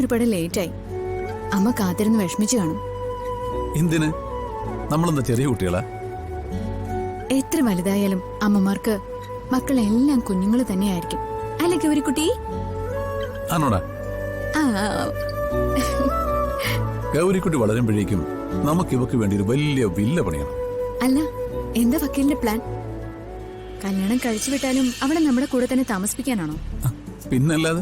ഒരുപാട് ലേറ്റായി. അമ്മ കാത്തിരുന്ന് വിഷമിച്ചു കാണും. എന്തിന്? നമ്മളെന്താ ചെറിയ കുട്ടികളാ? എത്ര വലുതായാലും അമ്മമാർക്ക് മക്കളെല്ലാം കുഞ്ഞുങ്ങൾ തന്നെയായിരിക്കും. അല്ലേ ഗൗരിക്കുട്ടി? ആണോടാ? ഗൗരിക്കുട്ടി വളരുമ്പോഴേക്കും നമുക്ക് ഇവക്ക് വേണ്ടി ഒരു വലിയ വില്ല പണിയണം. അല്ല, എന്താ വക്കീലിന്റെ പ്ലാൻ? കല്യാണം കഴിച്ചു വിട്ടാലും അവിടെ നമ്മുടെ കൂടെ തന്നെ താമസിപ്പിക്കാനാണോ? പിന്നല്ലാതെ.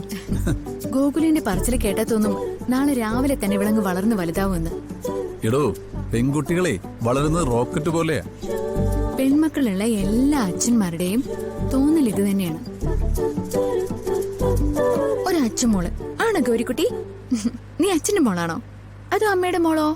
ഗോകുലിന്റെ പറച്ചിൽ കേട്ടാ തോന്നും നാളെ രാവിലെ തന്നെ ഇവളങ്ങ് വളർന്ന് വലുതാവുമെന്ന്. എടോ, പെൺകുട്ടികളെ വളരുന്നത് റോക്കറ്റ് പോലെയാ. പെൺമക്കളുള്ള എല്ലാ അച്ഛന്മാരുടെയും തോന്നൽ ഇത് തന്നെയാണ്. ഒരച്ഛൻ-മോള് ആണോ ഗൗരിക്കുട്ടി? നീ അച്ഛന്റെ മോളാണോ അതോ അമ്മയുടെ മോളോ?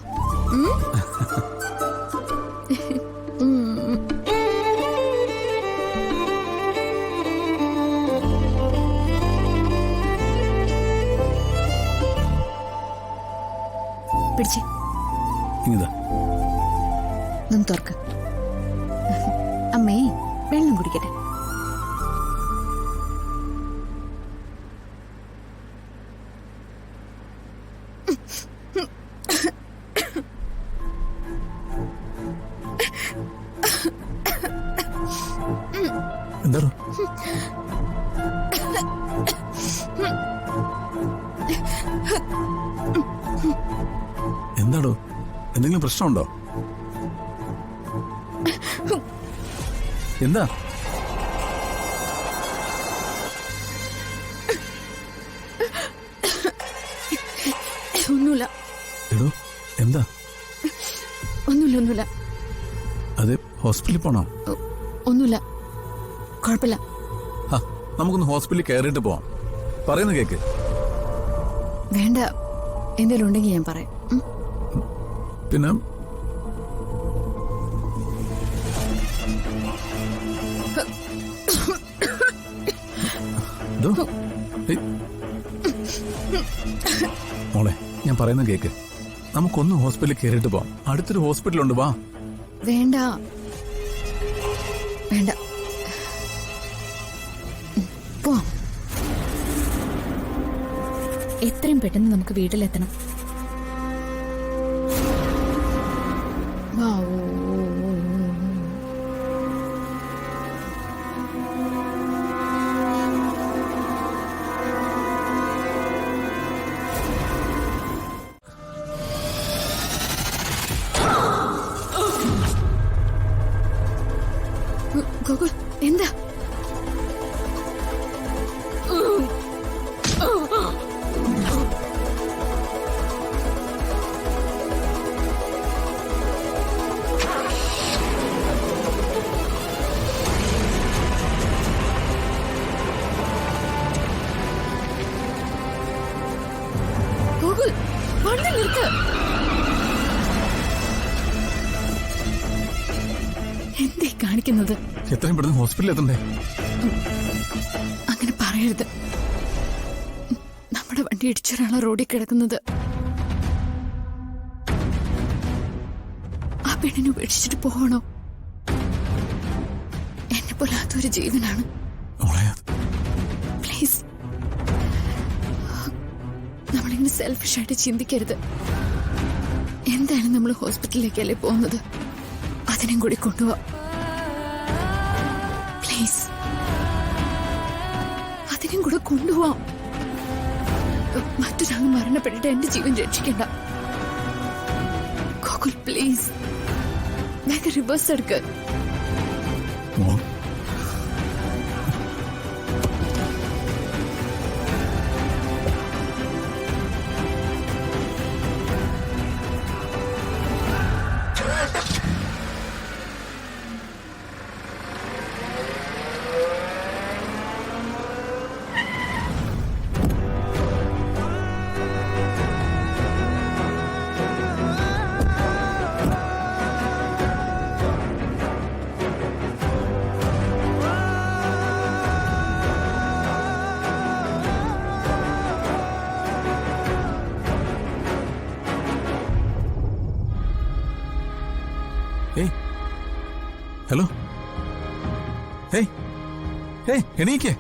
പിടിച്ചേ, ഒന്ന് തുറക്ക. അമ്മേ, വെള്ളം കുടിക്കട്ടെ. എന്താണോ? എന്താടോ, എന്തെങ്കിലും പ്രശ്നമുണ്ടോ? എന്താ? ഒന്നുമില്ല. എടോ, എന്താ? ഒന്നുമില്ല. അതെ, ഹോസ്പിറ്റലിൽ പോണോ? ഒന്നുമില്ല, കുഴപ്പമില്ല. നമുക്കൊന്ന് ഹോസ്പിറ്റലിൽ കയറിയിട്ട് പോവാം. പറയുന്ന കേക്ക്. വേണ്ട, എന്തെങ്കിലും ഉണ്ടെങ്കിൽ ഞാൻ പറയാം. പിന്നെ മോളെ, ഞാൻ പറയുന്ന കേക്ക്. നമുക്കൊന്ന് ഹോസ്പിറ്റലിൽ കയറിയിട്ട് പോവാം. അടുത്തൊരു ഹോസ്പിറ്റലുണ്ട്, വാ. വേണ്ട വേണ്ട, പോവാം. എത്രയും പെട്ടെന്ന് നമുക്ക് വീട്ടിലെത്തണം. ഗോകുൽ, എന്താ? ഗോകുൽ, വണ്ടി നിർത്ത്. എന്തേ കാണിക്കുന്നത്? എത്രയും പെട്ടെന്ന് ഹോസ്പിറ്റലിൽ എത്തണ്ടേ? അങ്ങനെ പറയരുത്. നമ്മുടെ വണ്ടി ഇടിച്ചൊരാളെ റോഡിൽ കിടക്കുന്നത്. ആ പെണ്ണിനെ ഉപേക്ഷിച്ചിട്ട് പോകണോ? എന്നെ പോലാത്തൊരു ജീവനാണ്. പ്ലീസ്, നമ്മളിങ്ങനെ സെൽഫിഷായിട്ട് ചിന്തിക്കരുത്. എന്തായാലും നമ്മൾ ഹോസ്പിറ്റലിലേക്കല്ലേ പോകുന്നത്, അതിനും കൂടി കൊണ്ടുപോവാ. പ്ലീസ്, അതിനും കൂടെ കൊണ്ടുപോവാം. മറ്റൊരാൾ മരണപ്പെട്ടിട്ട് എന്റെ ജീവൻ രക്ഷിക്കണ്ട. ഗോകുൽ, പ്ലീസ്, വേഗം റിവേഴ്സ് എടുക്ക്. ഹലോ, എണീക്കേ.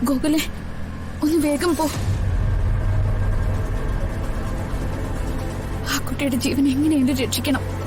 ഗോകുലെ ഒന്ന് വേഗം പോ. ആ കുട്ടിയുടെ ജീവൻ എങ്ങനെയെങ്കിലും രക്ഷിക്കണം.